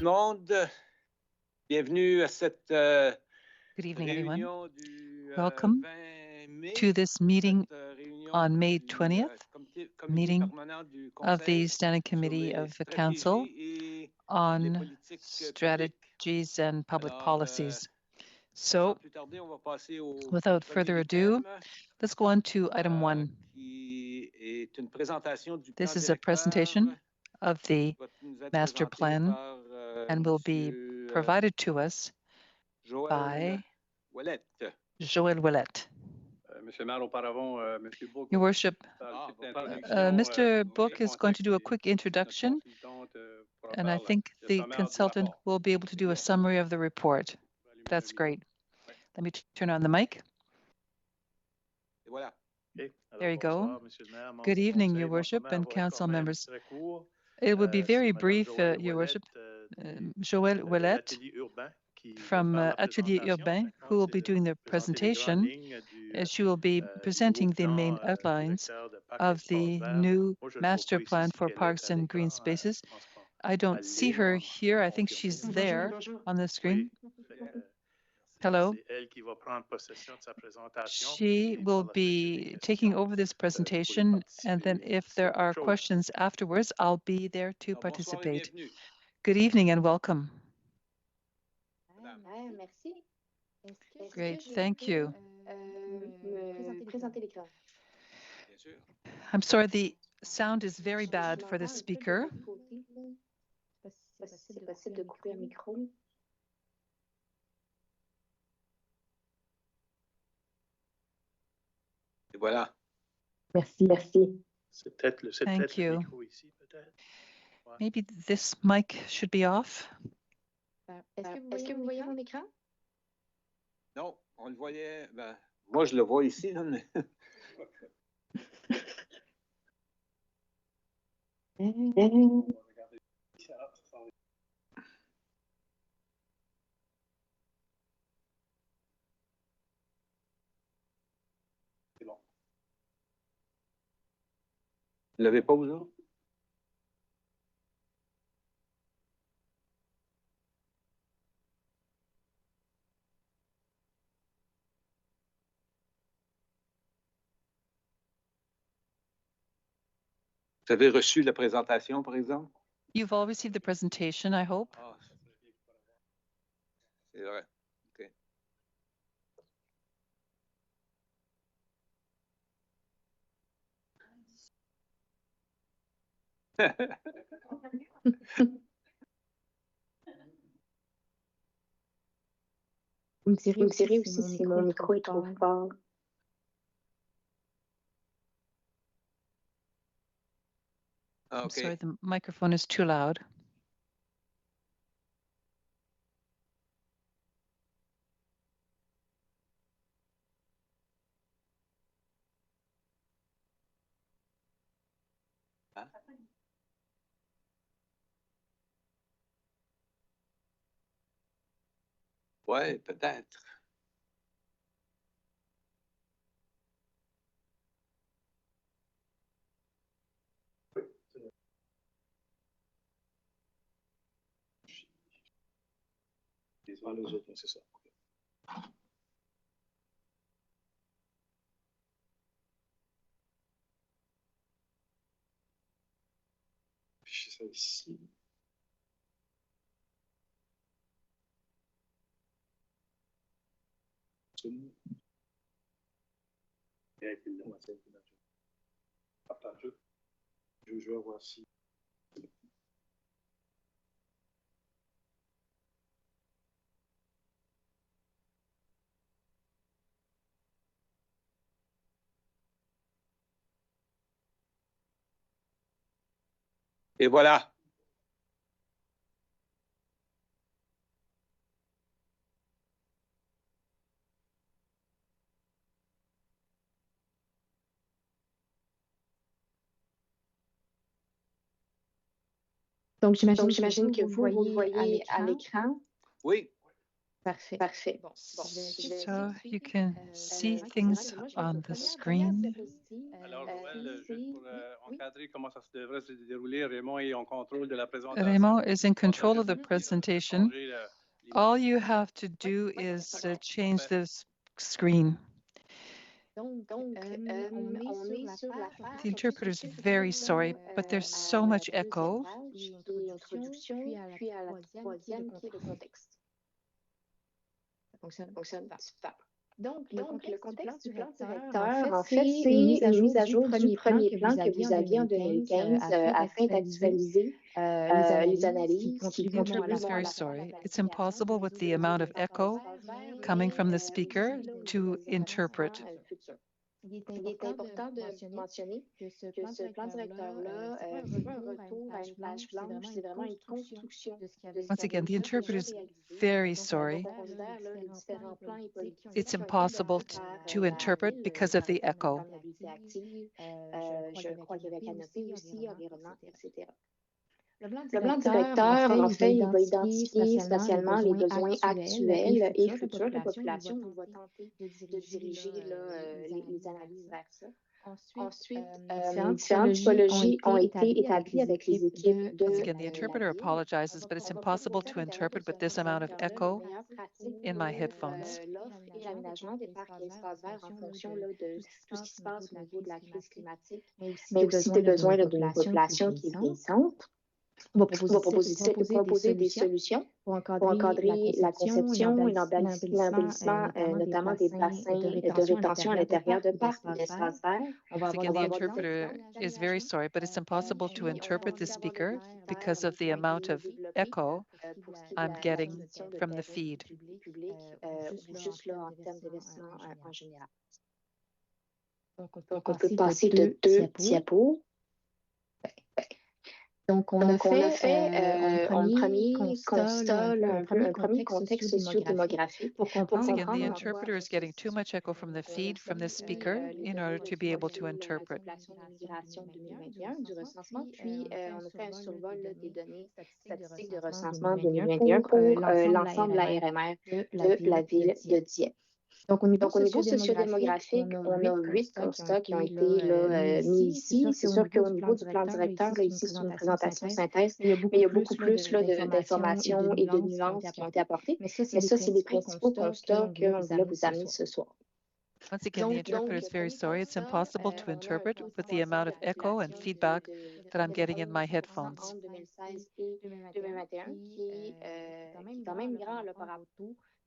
monde, bienvenue à cette Good evening, everyone. réunion du Welcome 20 mai, to this meeting cette réunion on May du 20th, comité meeting permanent du of the Conseil Standing sur Committee les of the Council stratégies et les on politiques publiques. strategies and public Alors, policies. sans So, plus tarder, on va passer au without premier further item, ado, let's go on to item 1. qui est une présentation du plan This is a directeur presentation of the qui va nous être master présenté plan par and will be Monsieur provided to us Joël by Ouellette. Joël Ouellette. Monsieur Maire, auparavant, Monsieur Book, Your Worship, Mr. Book is going to do a quick introduction, and I think the consultant will be able to do a summary of the report. That's great. Let me turn on the mic. Et voilà. There you go. Good evening, Your Worship and council members. It will be very brief, Your Worship. Joël Ouellette from Atelier Urbain, who will be doing the presentation. She will be presenting the main outlines of the new master plan for parks and green spaces. I don't see her here. I think she's there on the screen. Hello. She will be taking over this presentation, and then if there are questions afterwards, I'll be there to participate. Good evening and welcome. Great, thank you. I'm sorry, the sound is very bad for the speaker. Et voilà. Merci. Thank you. Maybe this mic should be off. Est-ce que vous voyez mon écran? Non, on le voyait. Ben, moi, je le vois ici, là, mais... C'est bon. Vous l'avez pas, vous autres? Vous avez reçu la présentation, par exemple? You've all received the presentation, I hope. Ah, c'est vrai. OK. Vous me direz aussi si mon micro est trop fort. Ah, I'm OK. sorry, the microphone is too loud. Hein? Ouais, peut-être. Les autres, c'est ça. Afficher ça ici. Je vais voir si. Et voilà. Donc, j'imagine que vous le voyez à l'écran. Oui. Parfait. So you can see things on the screen. Alors, Joël, juste pour encadrer comment ça devrait se dérouler, Raymond est en contrôle de la présentation. Raymond is in control of the presentation. All you have to do is change this screen. The interpreter is very sorry, but there's so much echo. Donc, le contexte du plan directeur, en fait, c'est une mise à jour du premier plan que vous aviez en 2015 afin d'actualiser les analyses qui The interpreter is very sorry. It's impossible with the amount of echo coming from the speaker to interpret. Il est important de mentionner que ce plan directeur-là, ce n'est pas un retour à une page blanche, c'est vraiment une construction de ce qui avait été Once again, the interpreter is very sorry. It's impossible to interpret because of the echo. Je crois qu'il y avait canopée aussi, environnement, etc. Le plan directeur, en fait, il va identifier spatialement les besoins actuels et futurs de la population. On va tenter de diriger les analyses vers ça. Ensuite, différentes typologies ont été établies avec les équipes de Once again, the interpreter apologizes, but it's impossible to interpret with this amount of echo in my headphones. L'offre et l'aménagement des parcs et espaces verts en fonction de tout ce qui se passe au niveau de la crise climatique, mais aussi des besoins d'une population qui est vieillissante. On va proposer des solutions pour encadrer la conception et l'embellissement, notamment des bassins de rétention à l'intérieur de parcs et d'espaces verts. Once again, the interpreter is very sorry, but it's impossible to interpret the speaker because of the amount of echo I'm getting from the feed. Juste là, en termes d'investissement en général. Donc, on peut passer de 2 diapos. Donc, on a fait un premier constat, un premier contexte socio-démographique pour comprendre. Once again, the interpreter is getting too much echo from the feed from the speaker in order to be able to interpret. Du recensement, puis on a fait un survol des données statistiques de recensement 2021 pour l'ensemble de la RMR de la ville de Dieppe. Donc, au niveau socio-démographique, on a 8 constats qui ont été mis ici. C'est sûr qu'au niveau du plan directeur, là, ici, c'est une présentation synthèse, mais il y a beaucoup plus d'informations et de nuances qui ont été apportées. Mais ça, c'est les principaux constats qu'on voulait vous amener ce soir. Once again, the interpreter is very sorry. It's impossible to interpret with the amount of echo and feedback that I'm getting in my headphones. 2016 et 2021, qui est quand même grand là, par rapport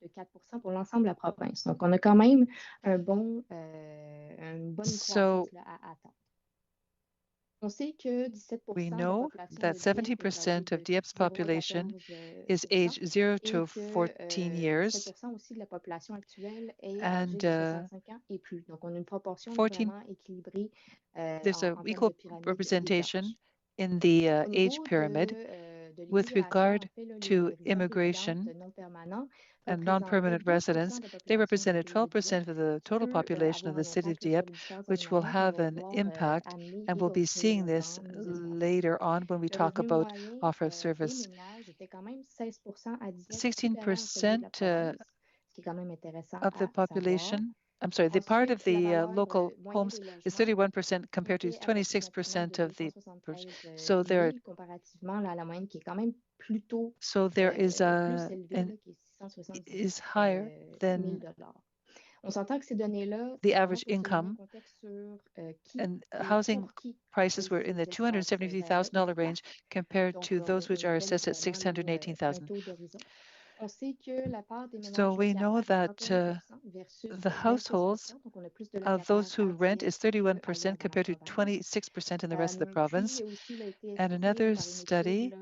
de 4% pour l'ensemble de la province. Donc, on a quand même une bonne croissance là, à attendre. On sait que 17% we know that 70% of Dieppe's population is age 0 to 14 years, aussi de la population actuelle est and 65 ans et plus. Donc, on a une proportion 14, vraiment équilibrée. There's an equal representation in the age pyramid with regard to immigration and non-permanent residents. They represented 12% of the total population of the city of Dieppe, which will have an impact, and we'll be seeing this later on when we talk about offer of service. 16% of the population, I'm sorry, the part of the local homes is 31% compared to 26% of the, so there is is higher than the average income, and housing prices were in the $273,000 range compared to those which are assessed at $618,000. So we know that the households of those who rent is 31% compared to 26% in the rest of the province. And another study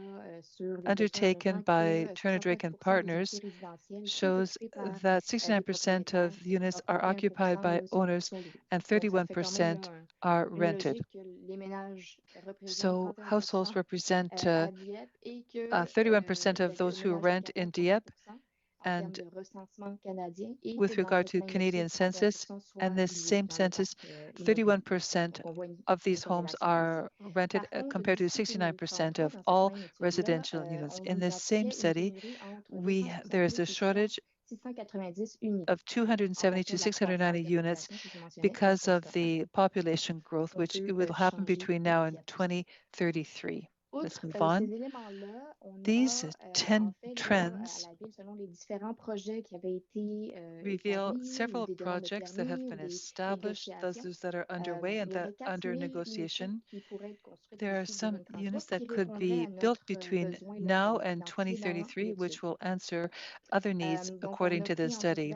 undertaken by Turner Drake and Partners shows that 69% of units are occupied by owners and 31% are rented. So households represent 31% of those who rent in Dieppe, and with regard to Canadian census and this same census, 31% of these homes are rented compared to 69% of all residential units. In this same study, there is a shortage of 270 to 690 units because of the population growth, which it will happen between now and 2033. Let's move on. These 10 trends reveal several projects that have been established, those that are underway and that under negotiation. There are some units that could be built between now and 2033, which will answer other needs according to the study.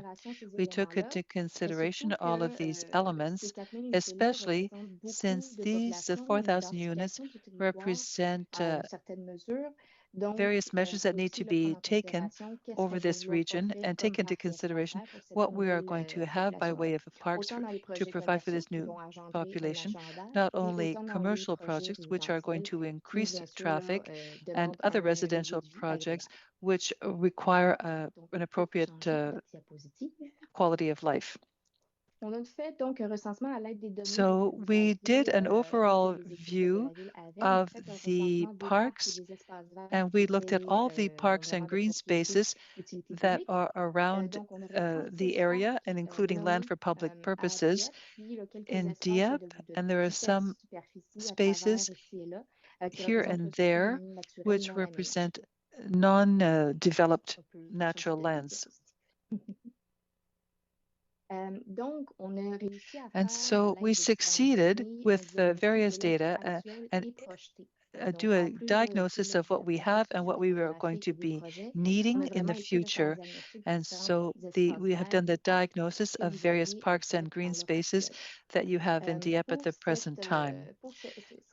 We took into consideration all of these elements, especially since these 4,000 units represent various measures that need to be taken over this region and take into consideration what we are going to have by way of parks to provide for this new population, not only commercial projects, which are going to increase traffic, and other residential projects, which require an appropriate quality of life. So we did an overall view of the parks, and we looked at all the parks and green spaces that are around the area and including land for public purposes in Dieppe. And there are some spaces here and there which represent non-developed natural lands. And so we succeeded with various data and do a diagnosis of what we have and what we are going to be needing in the future. And so we have done the diagnosis of various parks and green spaces that you have in Dieppe at the present time.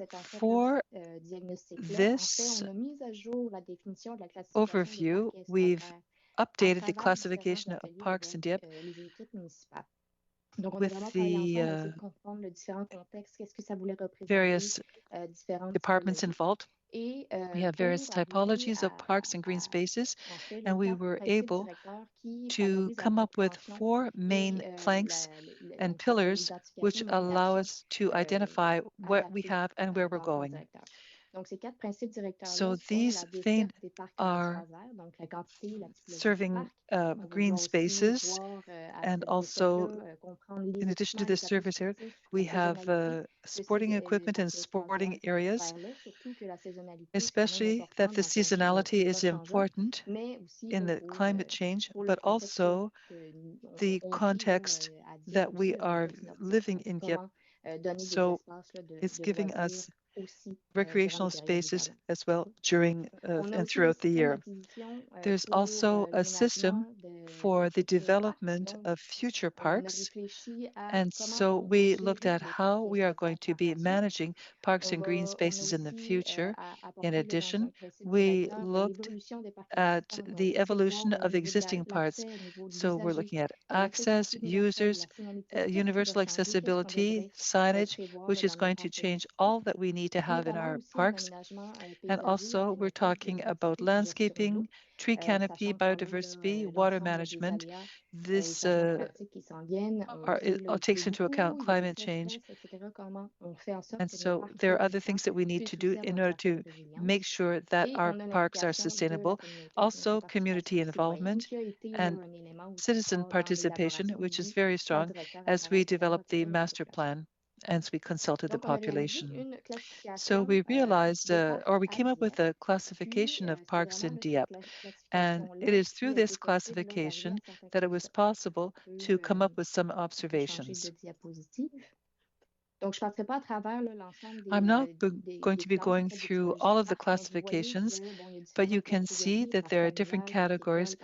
For this overview, we've updated the classification of parks in Dieppe with the various departments involved. We have various typologies of parks and green spaces, and we were able to come up with 4 main planks and pillars which allow us to identify what we have and where we're going. So these things are serving green spaces, and also in addition to this service area, we have sporting equipment and sporting areas, especially that the seasonality is important in the climate change, but also the context that we are living in Dieppe. So it's giving us recreational spaces as well during and throughout the year. There's also a system for the development of future parks. And so we looked at how we are going to be managing parks and green spaces in the future. In addition, we looked at the evolution of existing parks. So we're looking at access, users, universal accessibility, signage, which is going to change all that we need to have in our parks. And also we're talking about landscaping, tree canopy, biodiversity, water management. This it takes into account climate change. And so there are other things that we need to do in order to make sure that our parks are sustainable. Also, community involvement and citizen participation, which is very strong as we develop the master plan, as we consulted the population. So we realized, or we came up with a classification of parks in Dieppe. And it is through this classification that it was possible to come up with some observations. I'm not going to be going through all of the classifications, but you can see that there are different categories: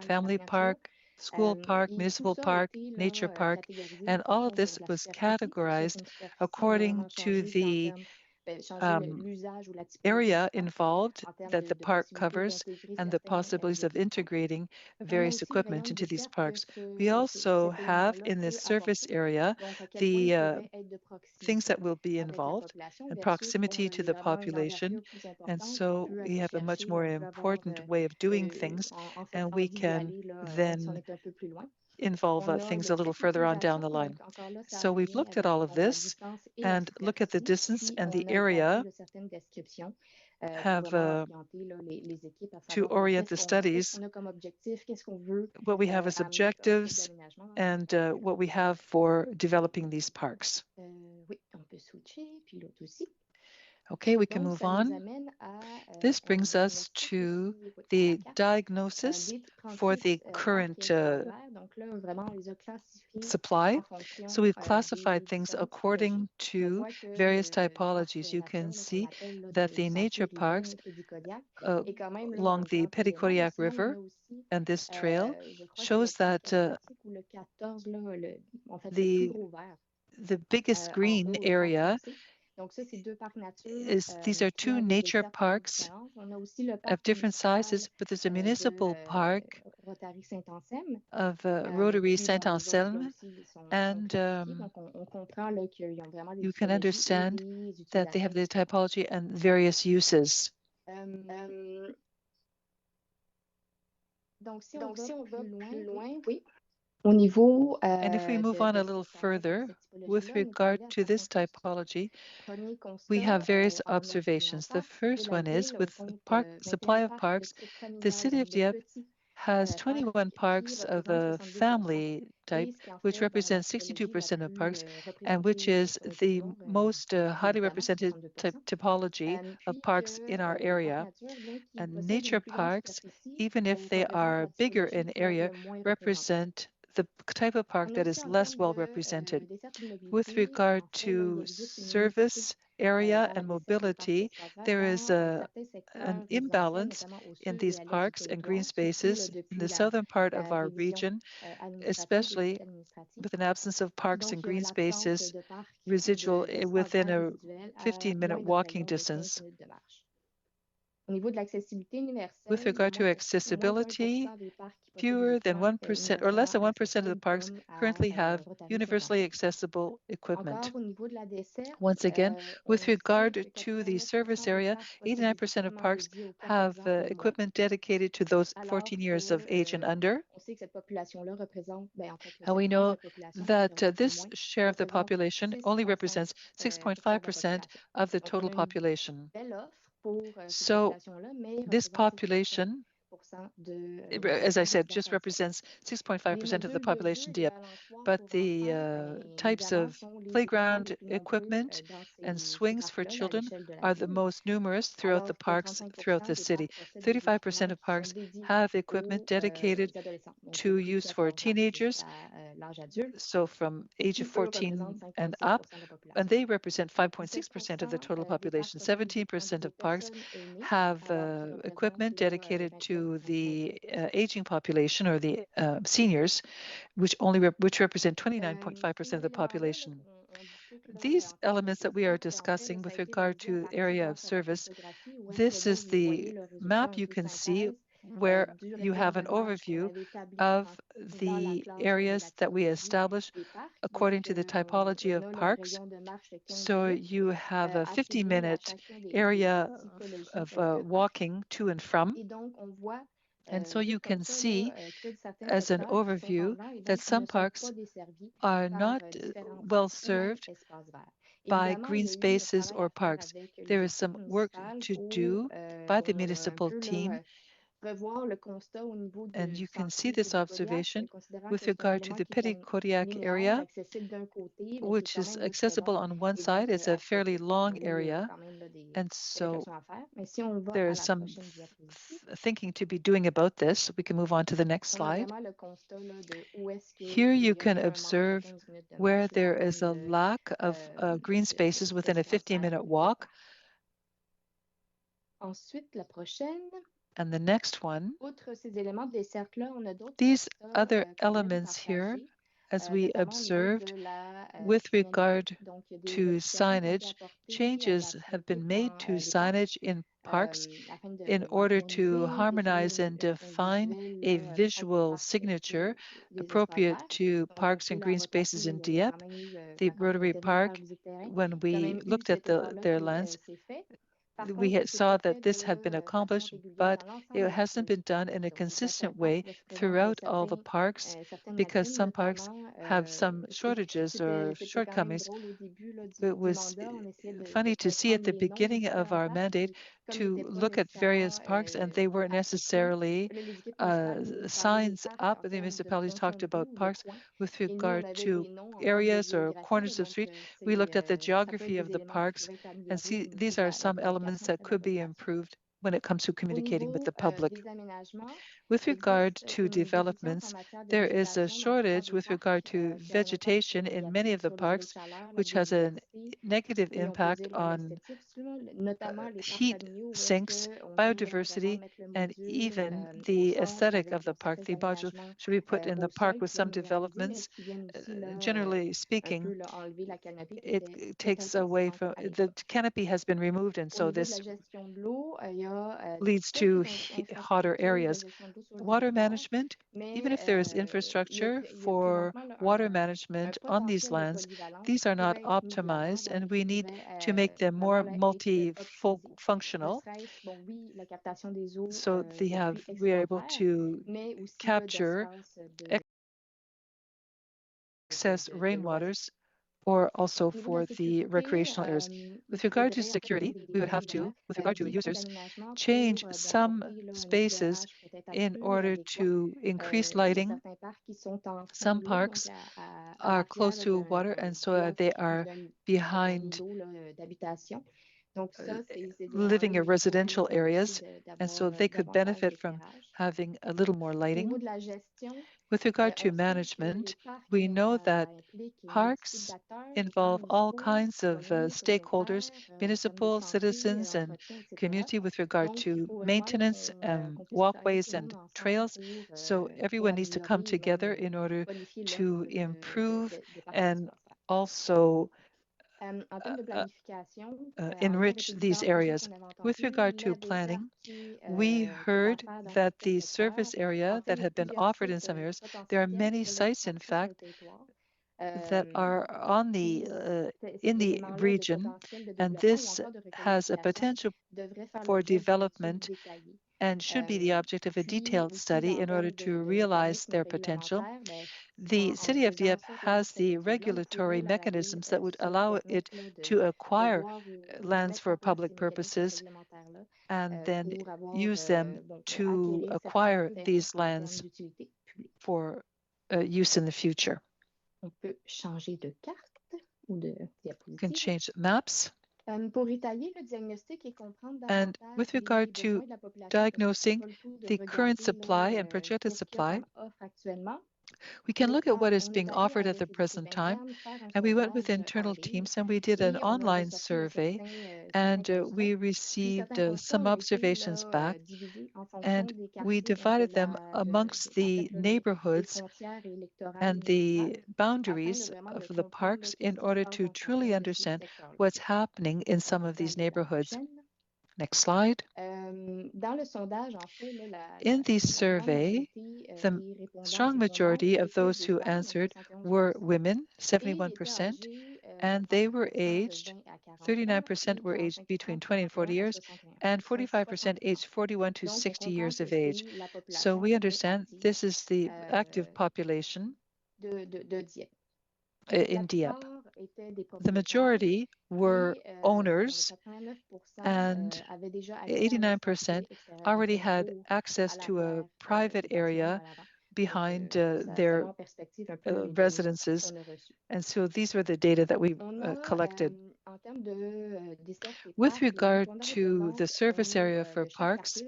family park, school park, municipal park, nature park, and all of this was categorized according to the area involved that the park covers and the possibilities of integrating various equipment into these parks. We also have in this surface area the things that will be involved and proximity to the population. And so we have a much more important way of doing things, and we can then involve things a little further on down the line. So we've looked at all of this and look at the distance and the area have to orient the studies, what we have as objectives, and what we have for developing these parks. Okay, we can move on. This brings us to the diagnosis for the current supply. So we've classified things according to various typologies. You can see that the nature parks along the Petit-Kodiak River and this trail shows that the biggest green area is, these are two nature parks of different sizes, but there's a municipal park of Rotary Saint-Anselme, and you can understand that they have the typology and various uses. And if we move on a little further, with regard to this typology, we have various observations. The first one is with the supply of parks, the city of Dieppe has 21 parks of a family type, which represents 62% of parks, and which is the most highly represented typology of parks in our area. And nature parks, even if they are bigger in area, represent the type of park that is less well represented. With regard to service area and mobility, there is an imbalance in these parks and green spaces in the southern part of our region, especially with an absence of parks and green spaces residual within a 15-minute walking distance. With regard to accessibility, fewer than 1% or less than 1% of the parks currently have universally accessible equipment. Once again, with regard to the service area, 89% of parks have equipment dedicated to those 14 years of age and under. And we know that this share of the population only represents 6.5% of the total population. So this population, as I said, just represents 6.5% of the population Dieppe. But the types of playground equipment and swings for children are the most numerous throughout the parks throughout the city. 35% of parks have equipment dedicated to use for teenagers, so from age of 14 and up, and they represent 5.6% of the total population. 17% of parks have equipment dedicated to the aging population or the seniors, which represent 29.5% of the population. These elements that we are discussing with regard to area of service, this is the map you can see where you have an overview of the areas that we establish according to the typology of parks. So you have a 50-minute area of walking to and from. And so you can see as an overview that some parks are not well served by green spaces or parks. There is some work to do by the municipal team. And you can see this observation with regard to the Petit-Kodiak area, which is accessible on one side. It's a fairly long area. And so there is some thinking to be doing about this. We can move on to the next slide. Here you can observe where there is a lack of green spaces within a 15-minute walk. And the next one, these other elements here, as we observed, with regard to signage, changes have been made to signage in parks in order to harmonize and define a visual signature appropriate to parks and green spaces in Dieppe. The Rotary Park, when we looked at their lands, we saw that this had been accomplished, but it hasn't been done in a consistent way throughout all the parks because some parks have some shortages or shortcomings. It was funny to see at the beginning of our mandate to look at various parks, and they weren't necessarily signs up. The municipalities talked about parks with regard to areas or corners of street. We looked at the geography of the parks and see these are some elements that could be improved when it comes to communicating with the public. With regard to developments, there is a shortage with regard to vegetation in many of the parks, which has a negative impact on heat sinks, biodiversity, and even the aesthetic of the park. The module should be put in the park with some developments. Generally speaking, it takes away from the canopy has been removed, and so this leads to hotter areas. Water management, even if there is infrastructure for water management on these lands, these are not optimized, and we need to make them more multifunctional. So we are able to capture excess rainwaters or also for the recreational areas. With regard to security, we would have to, with regard to users, change some spaces in order to increase lighting. Some parks are close to water, and so they are behind living in residential areas, and so they could benefit from having a little more lighting. With regard to management, we know that parks involve all kinds of stakeholders, municipal, citizens, and community with regard to maintenance, walkways, and trails. So everyone needs to come together in order to improve and also enrich these areas. With regard to planning, we heard that the service area that had been offered in some areas, there are many sites, in fact, that are on in the region, and this has a potential for development and should be the object of a detailed study in order to realize their potential. The city of Dieppe has the regulatory mechanisms that would allow it to acquire lands for public purposes and then use them to acquire these lands for use in the future. You can change maps. And with regard to diagnosing the current supply and projected supply, we can look at what is being offered at the present time. And we went with internal teams and we did an online survey, and we received some observations back, and we divided them amongst the neighborhoods and the boundaries of the parks in order to truly understand what's happening in some of these neighborhoods. Next slide. In the survey, the strong majority of those who answered were women, 71%, and they were aged, 39% were aged between 20 and 40 years, and 45% aged 41 to 60 years of age. So we understand this is the active population in Dieppe. The majority were owners, and 89% already had access to a private area behind their residences. And so these were the data that we collected. With regard to the service area for parks,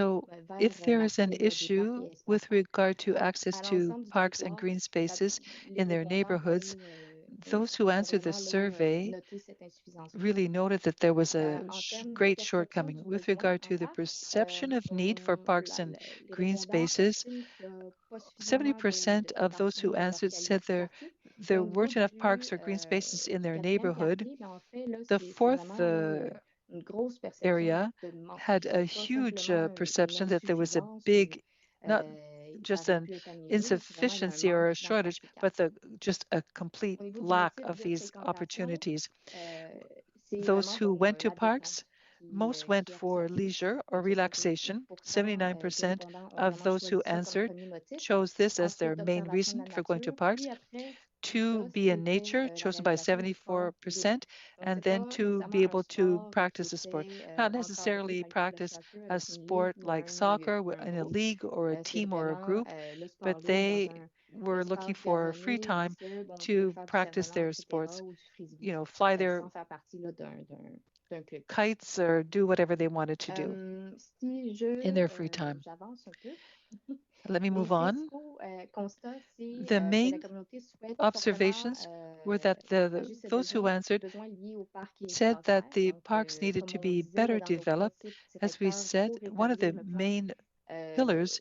so if there is an issue with regard to access to parks and green spaces in their neighborhoods, those who answered the survey really noted that there was a great shortcoming. With regard to the perception of need for parks and green spaces, 70% of those who answered said there weren't enough parks or green spaces in their neighborhood. The fourth area had a huge perception that there was a big, not just an insufficiency or a shortage, but just a complete lack of these opportunities. Those who went to parks, most went for leisure or relaxation. 79% of those who answered chose this as their main reason for going to parks. to be in nature, chosen by 74%, and then to be able to practice a sport. Not necessarily practice a sport like soccer in a league or a team or a group, but they were looking for free time to practice their sports, you know, fly their kites or do whatever they wanted to do in their free time. Let me move on. The main observations were that those who answered said that the parks needed to be better developed. As we said, one of the main pillars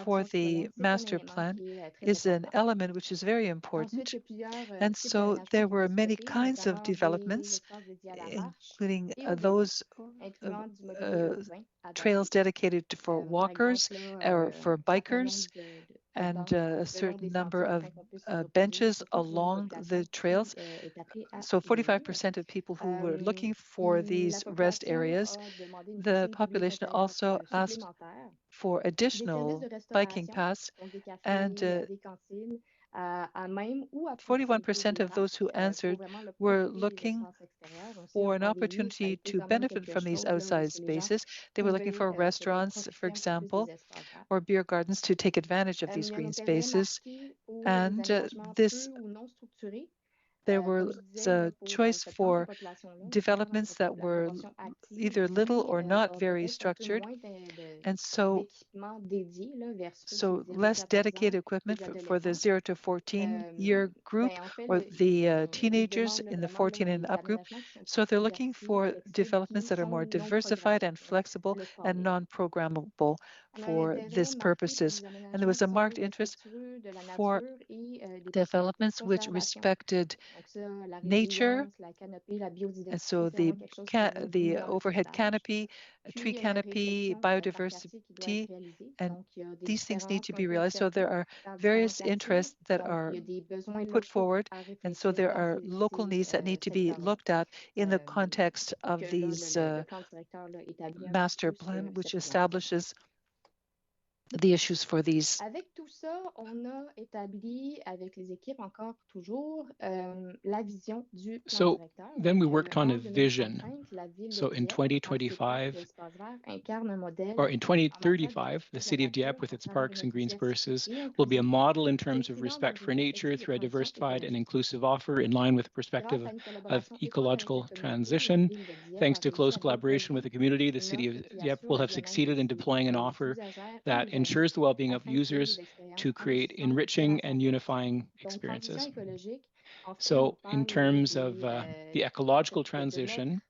for the master plan is an element which is very important. And so there were many kinds of developments, including those trails dedicated for walkers or for bikers, and a certain number of benches along the trails. So 45% of people who were looking for these rest areas, the population also asked for additional biking paths, and 41% of those who answered were looking for an opportunity to benefit from these outside spaces. They were looking for restaurants, for example, or beer gardens to take advantage of these green spaces. And there was a choice for developments that were either little or not very structured. And so less dedicated equipment for the 0 to 14-year group, or the teenagers in the 14 and up group. So they're looking for developments that are more diversified and flexible and non-programmable for these purposes. And there was a marked interest for developments which respected nature, and so the overhead canopy, tree canopy, biodiversity, and these things need to be realized. So there are various interests that are put forward, and so there are local needs that need to be looked at in the context of these master plan, which establishes the issues for these. Avec tout ça, on a établi avec les équipes encore toujours la vision du plan directeur. Then we worked on a vision. So in 2025, or in 2035, the city of Dieppe, with its parks and green spaces, will be a model in terms of respect for nature through a diversified and inclusive offer in line with the perspective of ecological transition. Thanks to close collaboration with the community, the city of Dieppe will have succeeded in deploying an offer that ensures the well-being of users to create enriching and unifying experiences. So in terms of the ecological transition,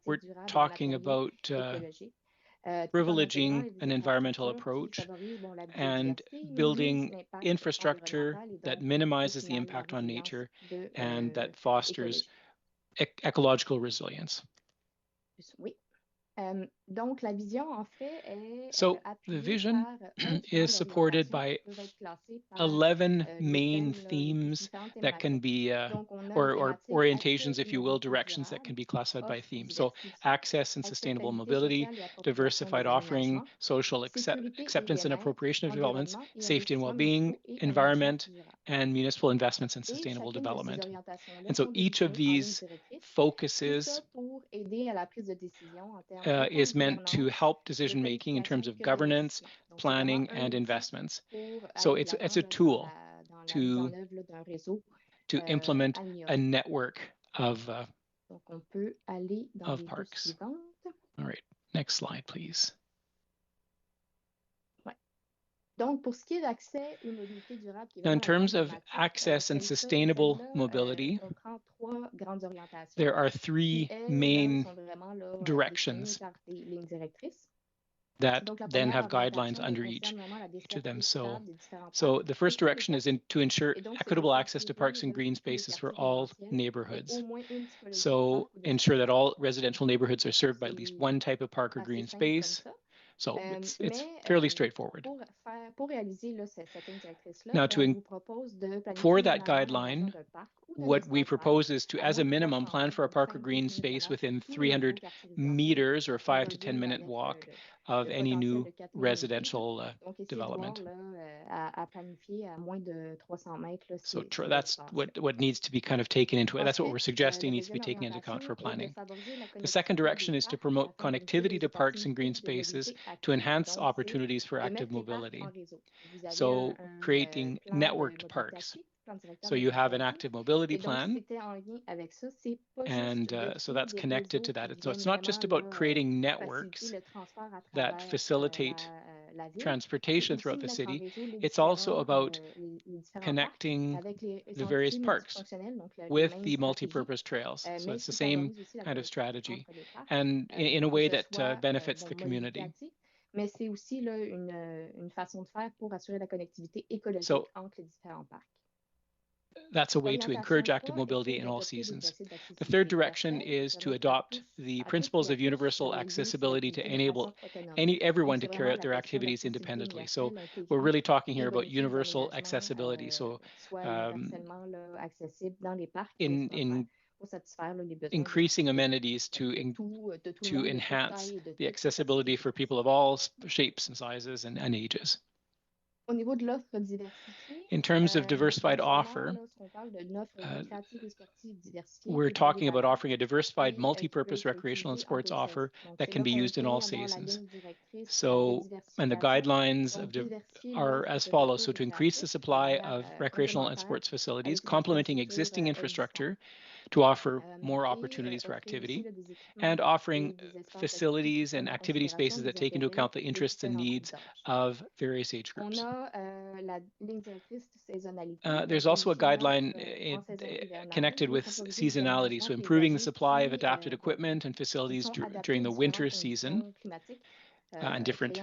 we're talking about privileging an environmental approach and building infrastructure that minimizes the impact on nature and that fosters ecological resilience. So the vision is supported by 11 main themes that can be, or orientations, if you will, directions that can be classified by theme. So access and sustainable mobility, diversified offering, social acceptance and appropriation of developments, safety and well-being, environment, and municipal investments in sustainable development. And so each of these focuses is meant to help decision-making in terms of governance, planning, and investments. So it's a tool to implement a network of parks. All right, next slide, please. Now, in terms of access and sustainable mobility, there are three main directions that then have guidelines under each of them. So the first direction is to ensure equitable access to parks and green spaces for all neighborhoods. So ensure that all residential neighborhoods are served by at least one type of park or green space. So it's fairly straightforward. Now, for that guideline, what we propose is to, as a minimum, plan for a park or green space within 300 meters or 5 to 10 minute walk of any new residential development. So that's what needs to be kind of taken into it. That's what we're suggesting needs to be taken into account for planning. The second direction is to promote connectivity to parks and green spaces to enhance opportunities for active mobility. So creating networked parks. So you have an active mobility plan, and so that's connected to that. So it's not just about creating networks that facilitate transportation throughout the city. It's also about connecting the various parks with the multi-purpose trails. So it's the same kind of strategy, and in a way that benefits the community. Mais c'est aussi là, une façon de faire pour assurer la connectivité écologique entre les différents parcs. That's a way to encourage active mobility in all seasons. The third direction is to adopt the principles of universal accessibility to enable everyone to carry out their activities independently. So we're really talking here about universal accessibility. So in increasing amenities to enhance the accessibility for people of all shapes and sizes and ages. In terms of diversified offer, we're talking about offering a diversified multi-purpose recreational and sports offer that can be used in all seasons. So, and the guidelines are as follows. So to increase the supply of recreational and sports facilities, complementing existing infrastructure to offer more opportunities for activity, and offering facilities and activity spaces that take into account the interests and needs of various age groups. There's also a guideline connected with seasonality, so improving the supply of adapted equipment and facilities during the winter season and different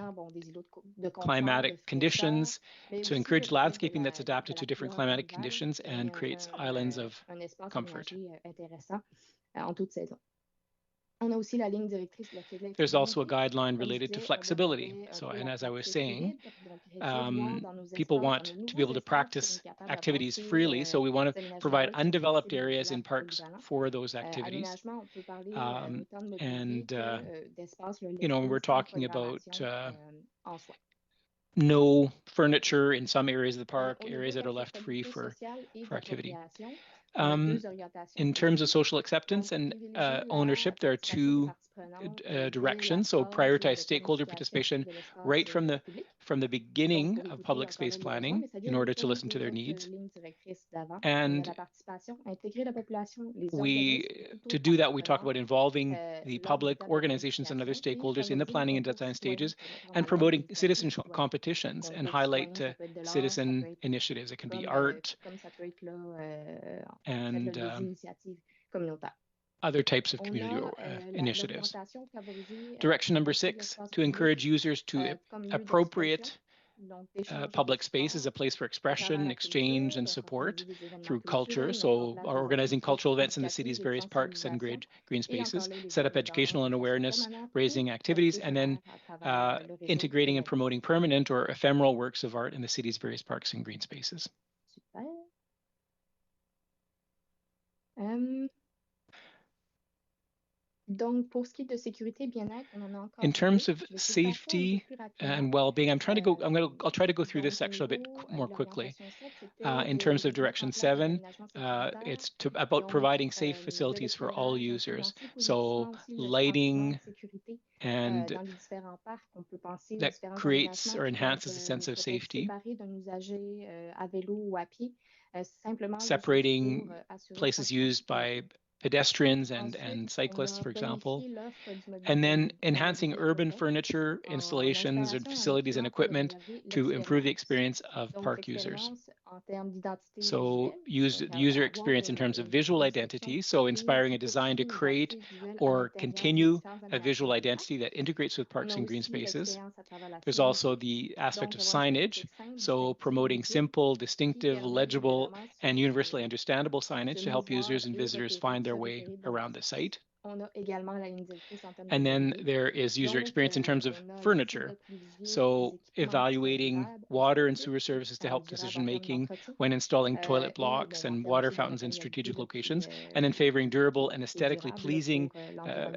climatic conditions, to encourage landscaping that's adapted to different climatic conditions and creates islands of comfort. There's also a guideline related to flexibility. So, and as I was saying, people want to be able to practice activities freely. So we want to provide undeveloped areas in parks for those activities. You know, we're talking about no furniture in some areas of the park, areas that are left free for activity. In terms of social acceptance and ownership, there are two directions. So prioritize stakeholder participation right from the beginning of public space planning in order to listen to their needs. And to do that, we talk about involving the public, organizations, and other stakeholders in the planning and design stages, and promoting citizen competitions and highlight citizen initiatives. It can be art and other types of community initiatives. Direction number 6, to encourage users to appropriate public space as a place for expression, exchange, and support through culture. So organizing cultural events in the city's various parks and green spaces, set up educational and awareness raising activities, and then integrating and promoting permanent or ephemeral works of art in the city's various parks and green spaces. In terms of safety and well-being, I'll try to go through this section a bit more quickly. In terms of direction 7, it's about providing safe facilities for all users. So lighting and that creates or enhances a sense of safety. Separating places used by pedestrians and cyclists, for example, and then enhancing urban furniture, installations, and facilities and equipment to improve the experience of park users. So use the user experience in terms of visual identity, so inspiring a design to create or continue a visual identity that integrates with parks and green spaces. There's also the aspect of signage, so promoting simple, distinctive, legible, and universally understandable signage to help users and visitors find their way around the site. And then there is user experience in terms of furniture. So evaluating water and sewer services to help decision-making when installing toilet blocks and water fountains in strategic locations, and then favoring durable and aesthetically pleasing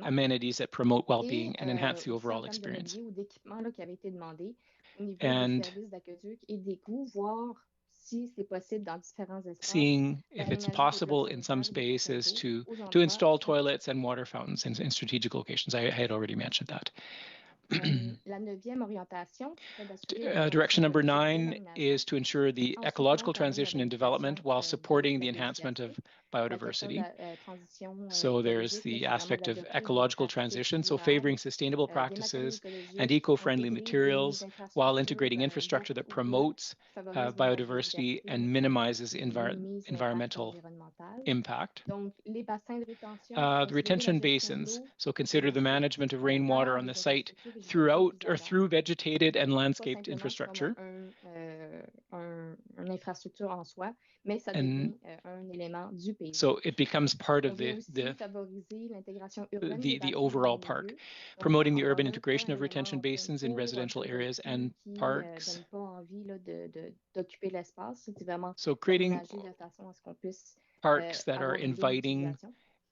amenities that promote well-being and enhance the overall experience. And seeing if it's possible in some spaces to install toilets and water fountains in strategic locations. I had already mentioned that. Direction number 9 is to ensure the ecological transition and development while supporting the enhancement of biodiversity. So there's the aspect of ecological transition, so favoring sustainable practices and eco-friendly materials while integrating infrastructure that promotes biodiversity and minimizes environmental impact. The retention basins, so consider the management of rainwater on the site throughout or through vegetated and landscaped infrastructure. And so it becomes part of the overall park, promoting the urban integration of retention basins in residential areas and parks. So creating parks that are inviting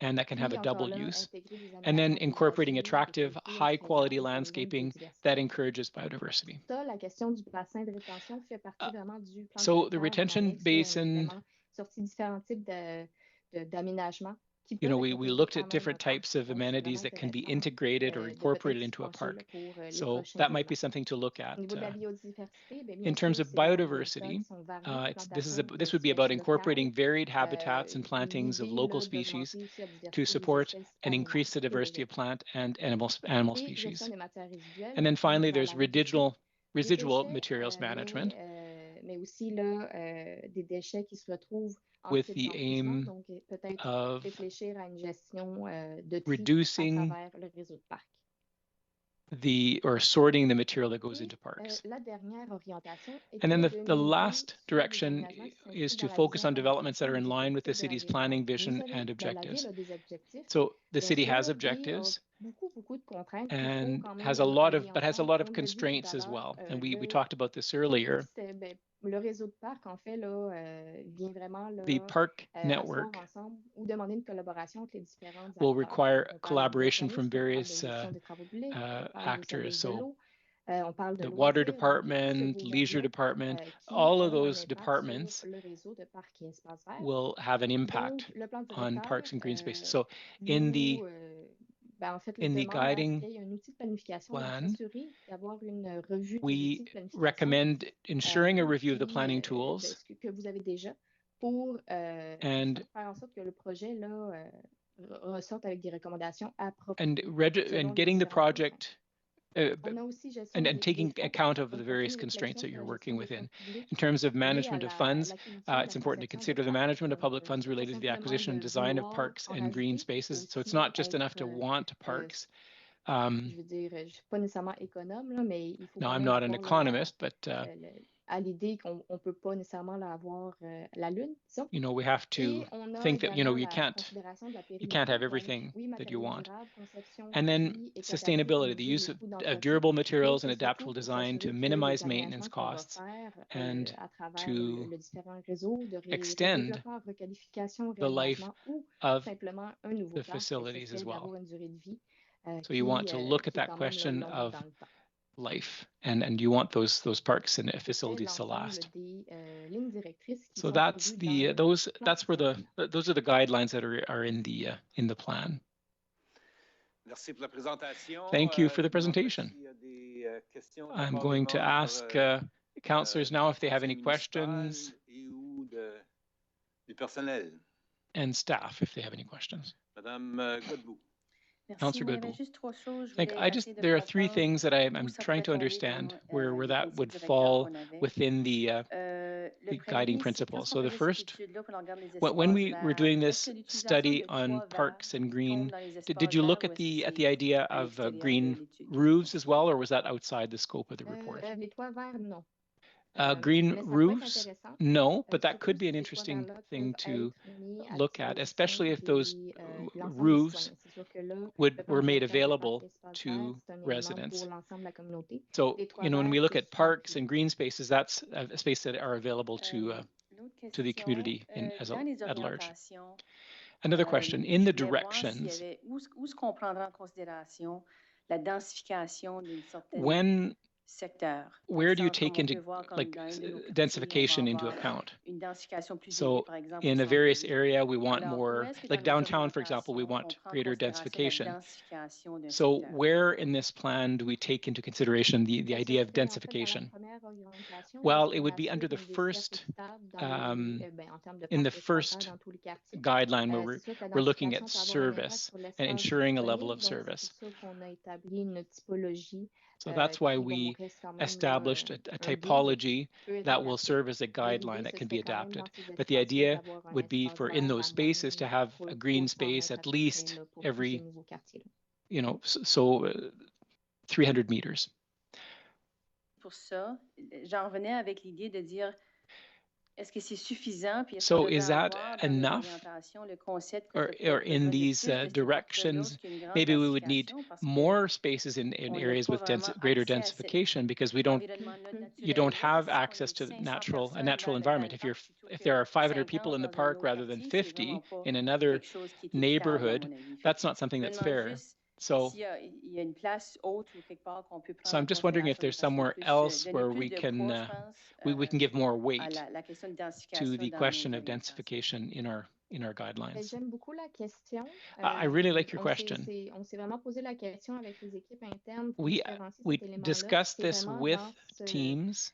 and that can have a double use, and then incorporating attractive, high-quality landscaping that encourages biodiversity. So the retention basin, you know, we looked at different types of amenities that can be integrated or incorporated into a park. So that might be something to look at. In terms of biodiversity, this would be about incorporating varied habitats and plantings of local species to support and increase the diversity of plant and animal species. And then finally, there's residual materials management, with the aim of reducing or sorting the material that goes into parks. And then the last direction is to focus on developments that are in line with the city's planning vision and objectives. So the city has objectives and has a lot of constraints as well. And we talked about this earlier. The park network will require collaboration from various actors. So the water department, leisure department, all of those departments will have an impact on parks and green spaces. So in the guiding plan, we recommend ensuring a review of the planning tools and getting the project and taking account of the various constraints that you're working within. In terms of management of funds, it's important to consider the management of public funds related to the acquisition and design of parks and green spaces. So it's not just enough to want parks. Now, I'm not an economist, but you know, we have to think that, you know, you can't have everything that you want. And then sustainability, the use of durable materials and adaptable design to minimize maintenance costs and to extend the life of the facilities as well. So you want to look at that question of life, and you want those parks and facilities to last. So that's those are the guidelines that are in the plan. Thank you for the presentation. I'm going to ask councillors now if they have any questions, and staff if they have any questions. Councillor Godbout. There are three things that I'm trying to understand where that would fall within the guiding principle. So the first, when we were doing this study on parks and green, did you look at the idea of green roofs as well, or was that outside the scope of the report? Green roofs? No, but that could be an interesting thing to look at, especially if those roofs were made available to residents. So, when we look at parks and green spaces, that's a space that are available to the community at large. Another question, in the directions, where do you take into densification into account? So in a various area, we want more, like downtown, for example, we want greater densification. So where in this plan do we take into consideration the idea of densification? Well, it would be under the first, in the first guideline where we're looking at service and ensuring a level of service. So that's why we established a typology that will serve as a guideline that can be adapted. But the idea would be for in those spaces to have a green space at least every, 300 meters. So is that enough? Or in these directions, maybe we would need more spaces in areas with greater densification, because you don't have access to a natural environment. If there are 500 people in the park rather than 50 in another neighborhood, that's not something that's fair. So I'm just wondering if there's somewhere else where we can give more weight to the question of densification in our guidelines. I really like your question. We discussed this with the teams,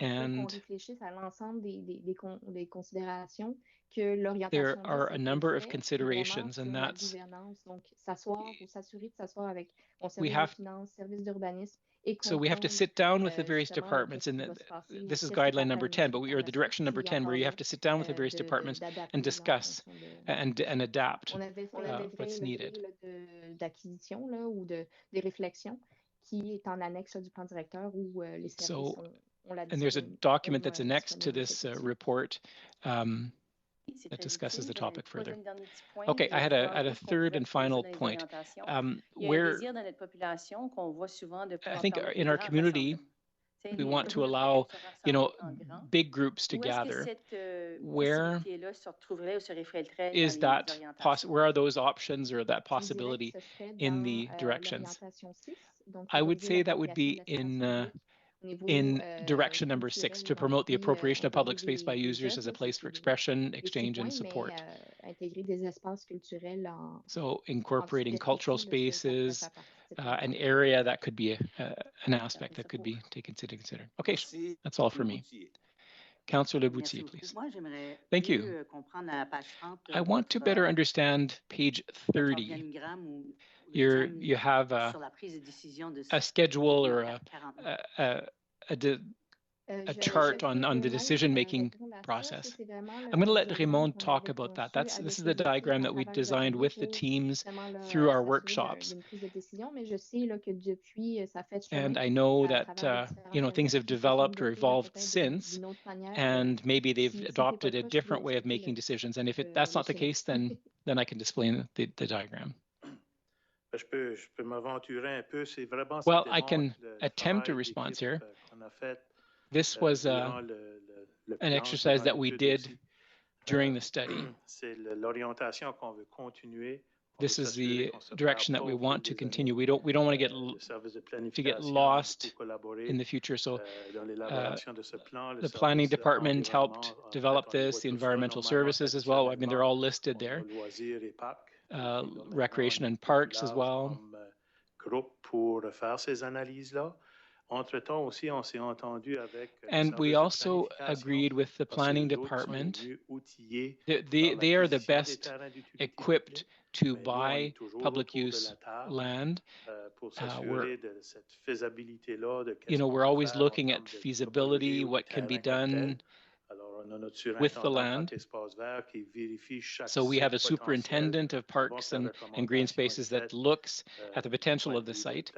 and there are a number of considerations, and that's we have to sit down with the various departments, and this is guideline number 10, but we are the direction number 10, where you have to sit down with the various departments and discuss and adapt what's needed. So, and there's a document that's annexed to this report that discusses the topic further. Okay, I had a third and final point. Where I think in our community, we want to allow, big groups to gather. Where is that where are those options or that possibility in the directions? I would say that would be in direction number 6, to promote the appropriation of public space by users as a place for expression, exchange, and support. So incorporating cultural spaces, an area that could be an aspect that could be taken into consider. Okay, that's all for me. Councillor Le Boutier, please. Thank you. I want to better understand page 30. You have a schedule or a chart on the decision-making process. I'm going to let Raymond talk about that. This is the diagram that we designed with the teams through our workshops. And I know that things have developed or evolved since, and maybe they've adopted a different way of making decisions. And if that's not the case, then I can display the diagram. Well, I can attempt a response here. This was an exercise that we did during the study. This is the direction that we want to continue. We don't want to get lost in the future. So the planning department helped develop this, the environmental services as well. I mean, they're all listed there. Recreation and parks as well. And we also agreed with the planning department. They are the best equipped to buy public use land. We're always looking at feasibility, what can be done with the land. So we have a superintendent of parks and green spaces that looks at the potential of the site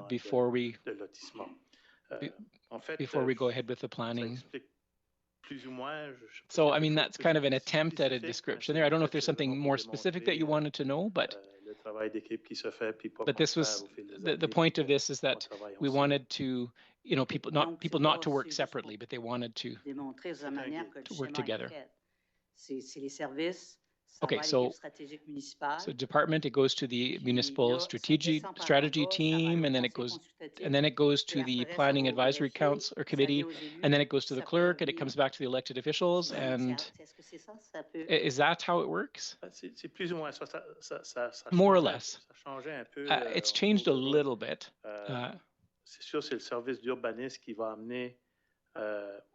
before we go ahead with the planning. So, I mean, that's kind of an attempt at a description there. I don't know if there's something more specific that you wanted to know, but this was the point of this is that we wanted to, you know, people not to work separately, but they wanted to work together. Okay, so department, it goes to the municipal strategy team, and then it goes to the planning advisory council or committee, and then it goes to the clerk, and it comes back to the elected officials. And is that how it works? More or less. It's changed a little bit. C'est sûr, c'est le service d'urbanisme qui va amener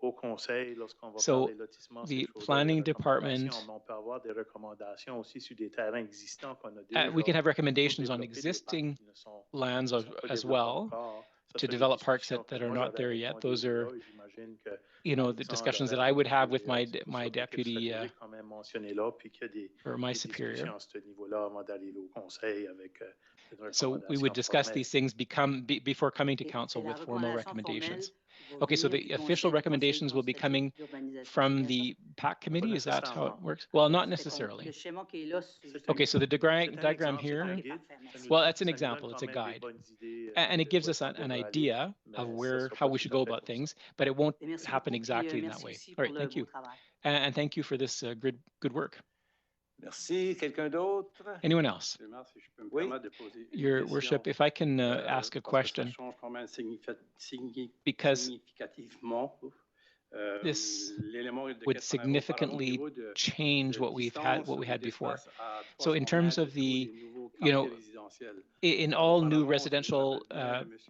au conseil lorsqu'on va So faire des lotissements. The planning department, On peut avoir des recommandations aussi sur des terrains existants qu'on a déjà. we can have recommendations on existing lands as well to develop parks that are not there yet. Those are, you know, the discussions that I would have with my deputy or my superior. So we would discuss these things before coming to council with formal recommendations. Okay, so the official recommendations will be coming from the PAC committee. Is that how it works? Well, not necessarily. Okay, so the diagram here, well, that's an example. It's a guide. And it gives us an idea of how we should go about things, but it won't happen exactly in that way. All right, thank you. And thank you for this good work. Merci. Quelqu'un d'autre? Anyone else? Oui. Your Worship, if I can ask a question, because this would significantly change what we had before. So in terms of the, you know, in all new residential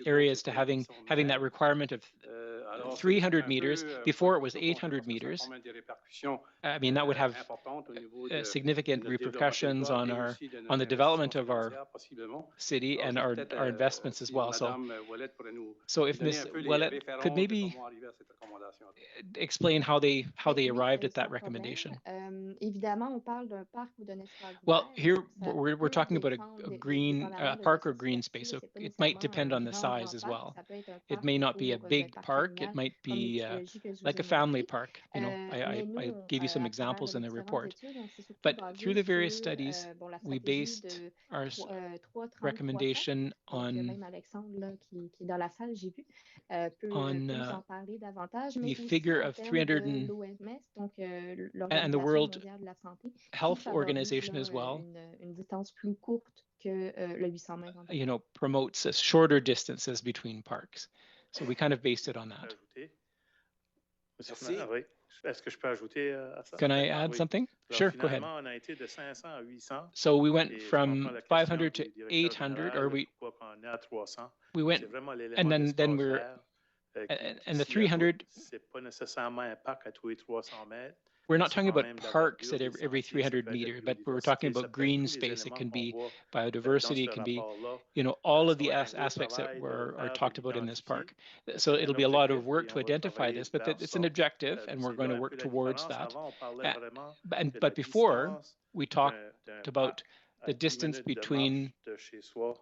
areas, to having that requirement of 300 meters, before it was 800 meters, I mean, that would have significant repercussions on the development of our city and our investments as well. So if Ms. Ouellette could maybe explain how they arrived at that recommendation. Well, here we're talking about a green park or green space, so it might depend on the size as well. It may not be a big park. It might be like a family park. You know, I gave you some examples in the report. But through the various studies, we based our recommendation on the figure of 300 and the World Health Organization as well, you know, promotes shorter distances between parks. So we kind of based it on that. Can I add something? Sure, go ahead. So we went from 500 to 800, or we went, and then we're, and the 300, we're not talking about parks at every 300 meters, but we're talking about green space. It can be biodiversity, it can be, you know, all of the aspects that are talked about in this park. So it'll be a lot of work to identify this, but it's an objective, and we're going to work towards that. But before, we talked about the distance between,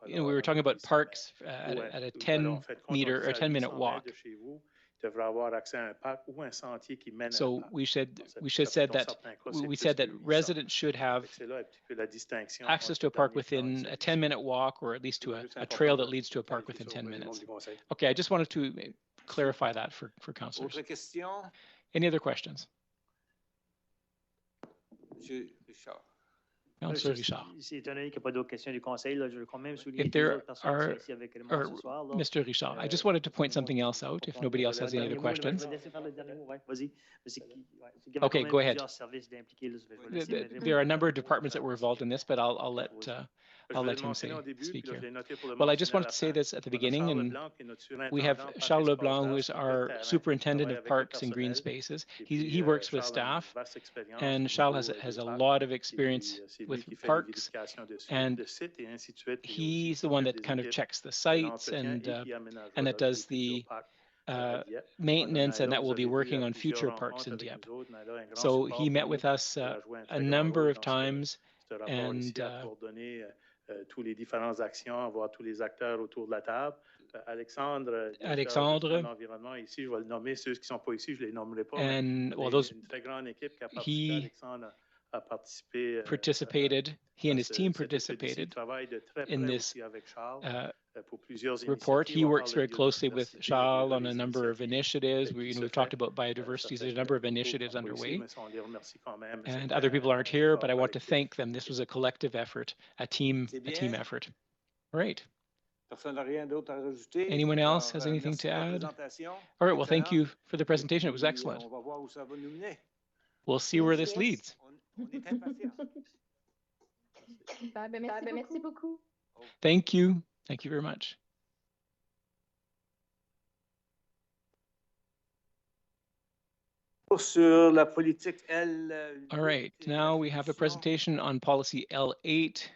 you know, we were talking about parks at a 10-meter or 10-minute walk. So we said that residents should have access to a park within a 10-minute walk, or at least to a trail that leads to a park within 10 minutes. Okay, I just wanted to clarify that for councillors. Any other questions? Councillor Richard. If there are, or Mr. Richard, I just wanted to point something else out if nobody else has any other questions. Okay, go ahead. There are a number of departments that were involved in this, but I'll let him speak here. Well, I just wanted to say this at the beginning, and we have Charles Leblanc, who is our superintendent of parks and green spaces. He works with staff, and Charles has a lot of experience with parks, and he's the one that kind of checks the sites and that does the maintenance, and that will be working on future parks in Dieppe. So he met with us a number of times, and tous les différentes actions, voir tous les acteurs autour de la table. Alexandre, Alexandre, l'environnement ici, je vais le nommer. Ceux qui ne sont pas ici, je ne les nommerai pas. and Mais une très grande équipe qui a participé. Alexandre a participé. Participated. He and his team participated in this report. He works very closely with Charles on a number of initiatives. We've talked about biodiversity. There's a number of initiatives underway. And other people aren't here, but I want to thank them. This was a collective effort, a team effort. Right. Anyone else has anything to add? All right, well, thank you for the presentation. It was excellent. We'll see where this leads. Merci beaucoup. Thank you. Thank you very much. Sur la politique All right, now we have a presentation on policy L8,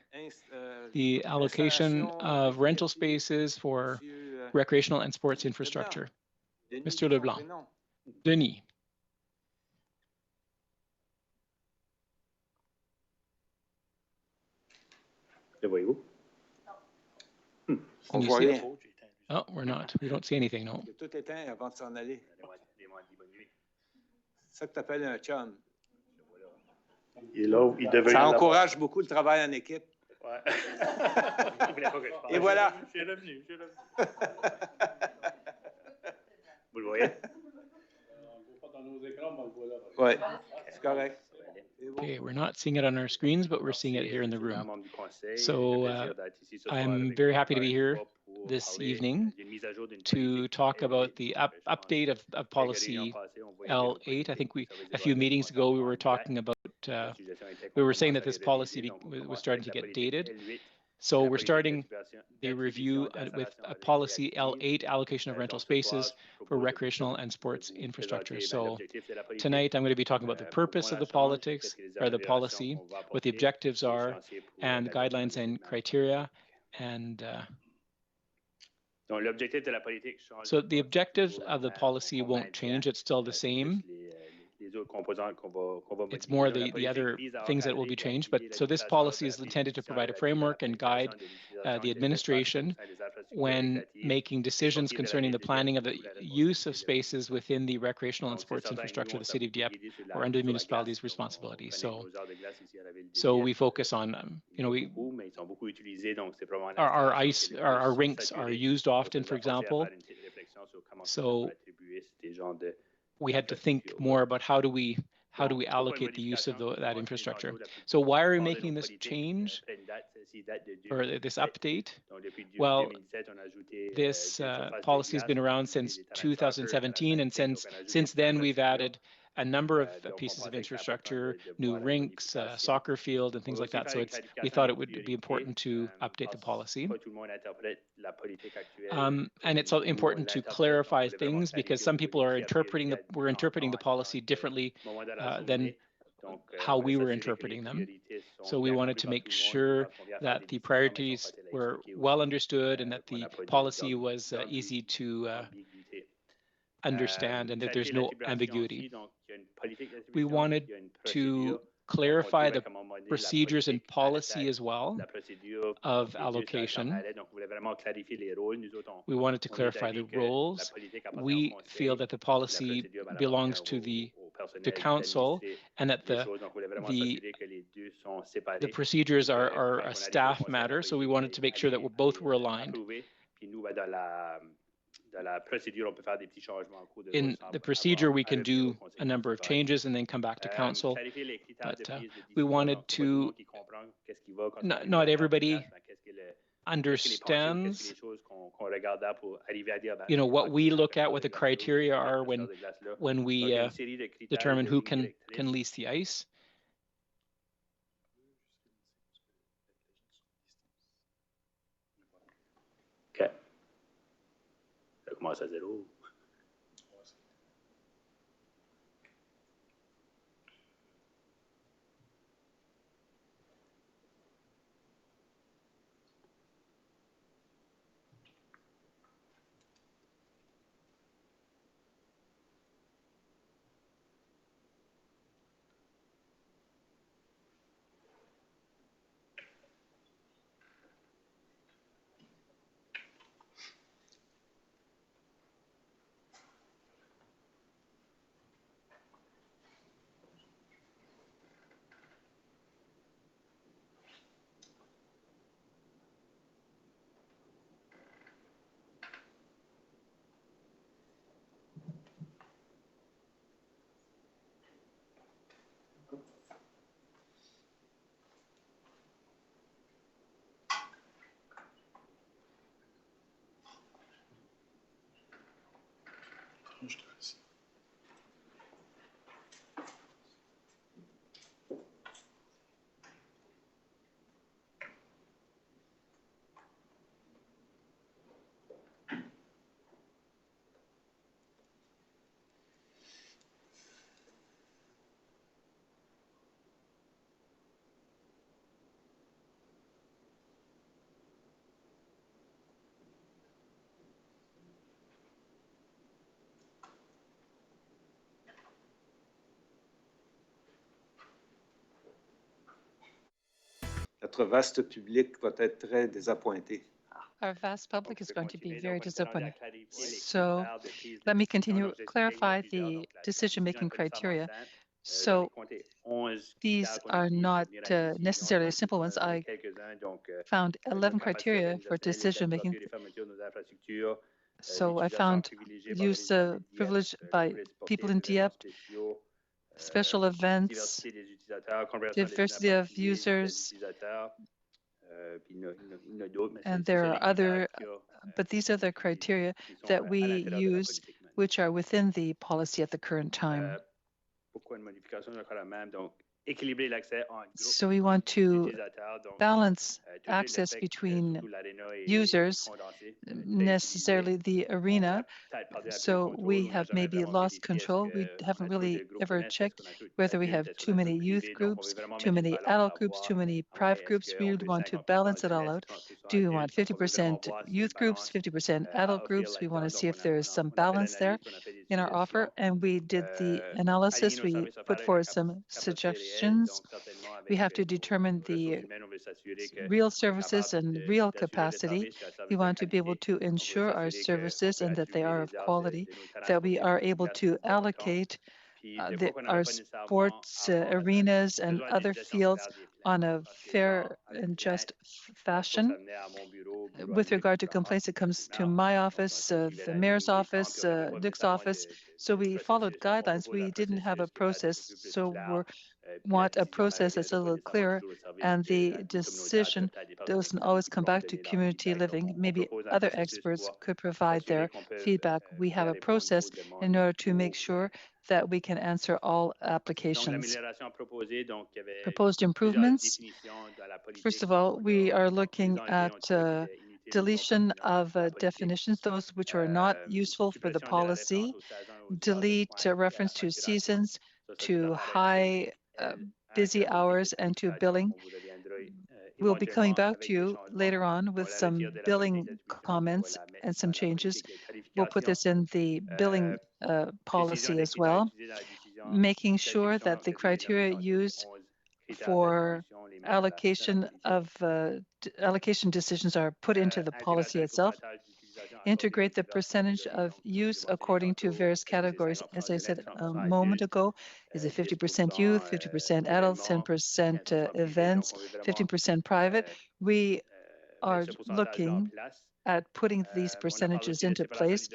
the allocation of rental spaces for recreational and sports infrastructure. Mr. Leblanc. Denis. Le voyez-vous? Can you see it? Oh, we're not. We don't see anything, no. Tout éteint avant de s'en aller. C'est ça que tu appelles un chum. Ça encourage beaucoup le travail en équipe. Ouais. Et voilà. J'ai revenu. Vous le voyez? On ne voit pas dans nos écrans, mais on le voit là. Oui, c'est correct. Okay, we're not seeing it on our screens, but we're seeing it here in the room. So I'm very happy to be here this evening to talk about the update of policy L8. I think a few meetings ago we were talking about, we were saying that this policy was starting to get dated. So we're starting the review with a policy L8, allocation of rental spaces for recreational and sports infrastructure. So tonight I'm going to be talking about the purpose of the policy, what the objectives are, and guidelines and criteria. And so the objectives of the policy won't change. It's still the same. It's more the other things that will be changed. But so this policy is intended to provide a framework and guide the administration when making decisions concerning the planning of the use of spaces within the recreational and sports infrastructure of the city of Dieppe or under the municipality's responsibility. So we focus on, our rinks are used often, for example. So we had to think more about how do we allocate the use of that infrastructure. So why are we making this change or this update? Well, this policy has been around since 2017, and since then we've added a number of pieces of infrastructure, new rinks, soccer field, and things like that. So we thought it would be important to update the policy. And it's important to clarify things because some people are we're interpreting the policy differently than how we were interpreting them. So we wanted to make sure that the priorities were well understood and that the policy was easy to understand and that there's no ambiguity. We wanted to clarify the procedures and policy as well of allocation. We wanted to clarify the roles. We feel that the policy belongs to the council and that the procedures are a staff matter. So we wanted to make sure that both were aligned. In the procedure, we can do a number of changes and then come back to council. But we wanted to, not everybody understands, what we look at, what the criteria are when we determine who can lease the ice. Commence à zéro. Notre vaste public va être très désappointé. Our vast public is going to be very disappointed. So let me continue, clarify the decision-making criteria. So these are not necessarily simple ones. I found 11 criteria for decision-making. So I found use privilege by people in Dieppe, special events, diversity of users, and there are other, but these are the criteria that we use, which are within the policy at the current time. So we want to balance access between users, necessarily the arena. So we have maybe lost control. We haven't really ever checked whether we have too many youth groups, too many adult groups, too many private groups. We would want to balance it all out. Do we want 50% youth groups, 50% adult groups? We want to see if there is some balance there in our offer. And we did the analysis. We put forward some suggestions. We have to determine the real services and real capacity. We want to be able to ensure our services and that they are of quality, that we are able to allocate our sports arenas and other fields on a fair and just fashion. With regard to complaints, it comes to my office, the mayor's office, Dick's office. So we followed guidelines. We didn't have a process, so we want a process that's a little clearer, and the decision doesn't always come back to community living. Maybe other experts could provide their feedback. We have a process in order to make sure that we can answer all applications. Proposed improvements. First of all, we are looking at deletion of definitions, those which are not useful for the policy. Delete reference to seasons, to high busy hours, and to billing. We'll be coming back to you later on with some billing comments and some changes. We'll put this in the billing policy as well, making sure that the criteria used for allocation of allocation decisions are put into the policy itself. Integrate the percentage of use according to various categories. As I said a moment ago, is it 50% youth, 50% adults, 10% events, 15% private? We are looking at putting these percentages into place.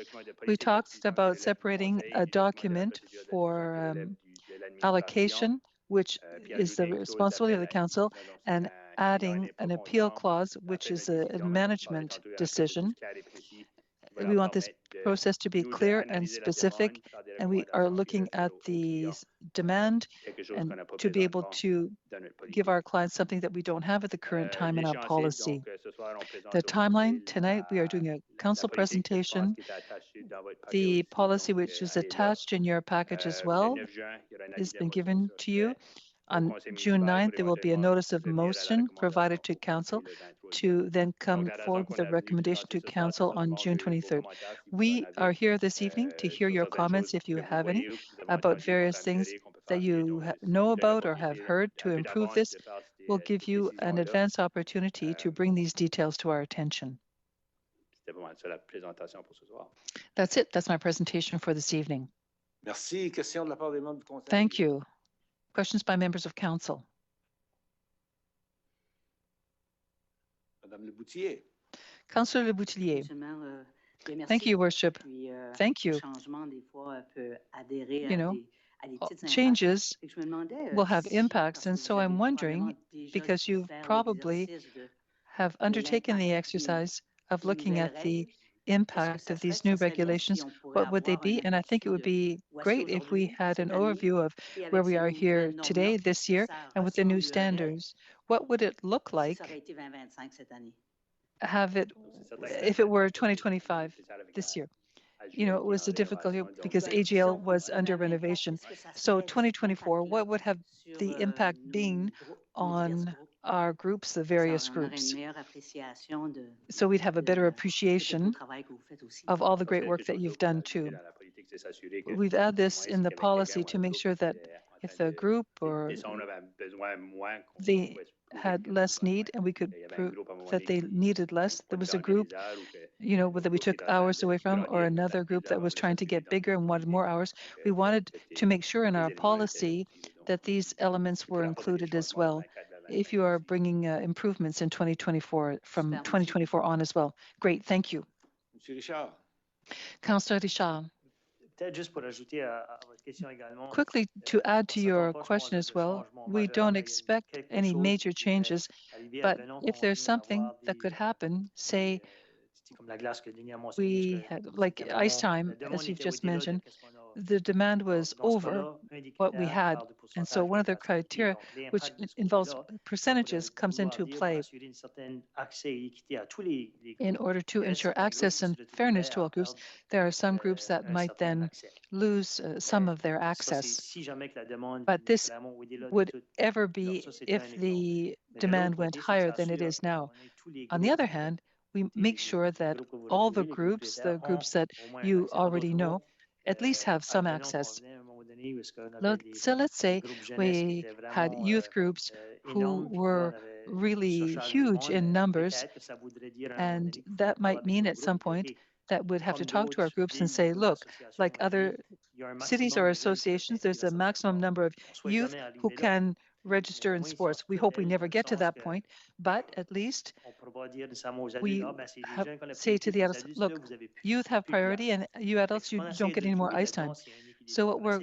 We talked about separating a document for allocation, which is the responsibility of the council, and adding an appeal clause, which is a management decision. We want this process to be clear and specific, and we are looking at the demand and to be able to give our clients something that we don't have at the current time in our policy. The timeline, tonight we are doing a council presentation. The policy which is attached in your package as well has been given to you. On June 9th, there will be a notice of motion provided to council to then come forward with a recommendation to council on June 23rd. We are here this evening to hear your comments, if you have any, about various things that you know about or have heard to improve this. We'll give you an advance opportunity to bring these details to our attention. That's it. That's my presentation for this evening. Thank you. Questions by members of council. Councillor Le Boutillier. Thank you, Worship. Thank you. You know, changes will have impacts, and so I'm wondering, because you probably have undertaken the exercise of looking at the impact of these new regulations, what would they be? And I think it would be great if we had an overview of where we are here today, this year, and with the new standards. What would it look like if it were 2025 this year? You know, it was a difficulty because AGL was under renovation. So 2024, what would have the impact been on our groups, the various groups? So we'd have a better appreciation of all the great work that you've done too. We've added this in the policy to make sure that if a group or they had less need and we could prove that they needed less, there was a group, you know, whether we took hours away from or another group that was trying to get bigger and wanted more hours, we wanted to make sure in our policy that these elements were included as well. If you are bringing improvements in 2024, from 2024 on as well. Great, thank you. Monsieur Richard. Councillor Richard. Quickly, to add to your question as well, we don't expect any major changes, but if there's something that could happen, say we had like ice time, as you've just mentioned, the demand was over what we had. And so one of the criteria, which involves percentages, comes into play in order to ensure access and fairness to all groups. There are some groups that might then lose some of their access. But this would ever be if the demand went higher than it is now. On the other hand, we make sure that all the groups that you already know, at least have some access. So let's say we had youth groups who were really huge in numbers, and that might mean at some point that we'd have to talk to our groups and say, look, like other cities or associations, there's a maximum number of youth who can register in sports. We hope we never get to that point, but at least we say to the adults, look, youth have priority and you adults, you don't get any more ice time. So what we're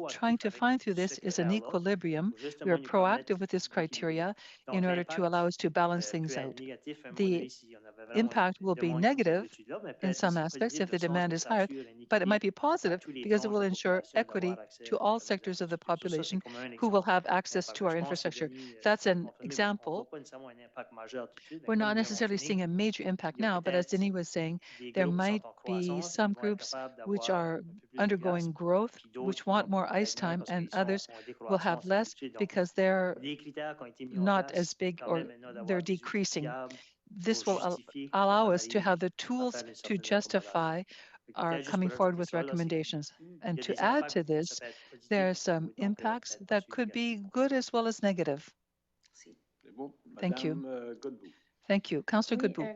trying to find through this is an equilibrium. We are proactive with this criteria in order to allow us to balance things out. The impact will be negative in some aspects if the demand is higher, but it might be positive because it will ensure equity to all sectors of the population who will have access to our infrastructure. That's an example. We're not necessarily seeing a major impact now, but as Denis was saying, there might be some groups which are undergoing growth, which want more ice time, and others will have less because they're not as big or they're decreasing. This will allow us to have the tools to justify our coming forward with recommendations. And to add to this, there are some impacts that could be good as well as negative. Thank you. Thank you. Councillor Godbout.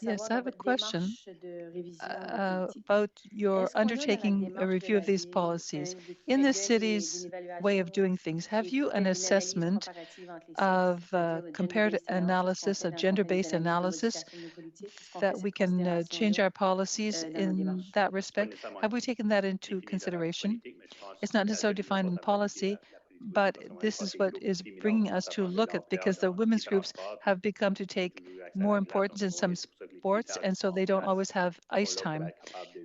Yes, I have a question about your undertaking a review of these policies. In the city's way of doing things, have you an assessment of comparative analysis, a gender-based analysis, that we can change our policies in that respect? Have we taken that into consideration? It's not necessarily defined in policy, but this is what is bringing us to look at, because the women's groups have become to take more importance in some sports, and so they don't always have ice time.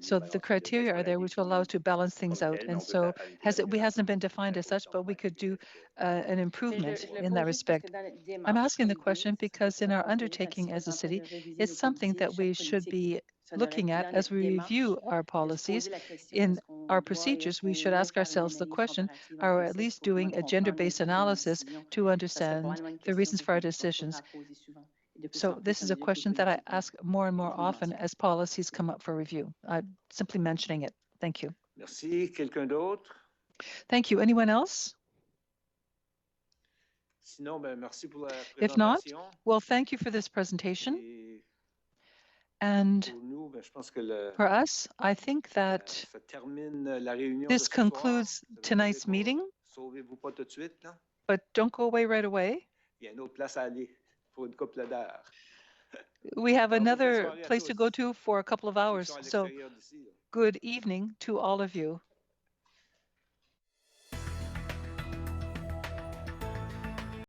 So the criteria are there which will allow us to balance things out. And so it hasn't been defined as such, but we could do an improvement in that respect. I'm asking the question because in our undertaking as a city, it's something that we should be looking at as we review our policies. In our procedures, we should ask ourselves the question, are we at least doing a gender-based analysis to understand the reasons for our decisions? So this is a question that I ask more and more often as policies come up for review. I'm simply mentioning it. Thank you. Merci. Quelqu'un d'autre? Thank you. Anyone else? Sinon, merci pour la présentation. If not, well, thank you for this presentation. And for us, I think that this concludes tonight's meeting, but don't go away right away. We have another place to go to for a couple of hours, so good evening to all of you.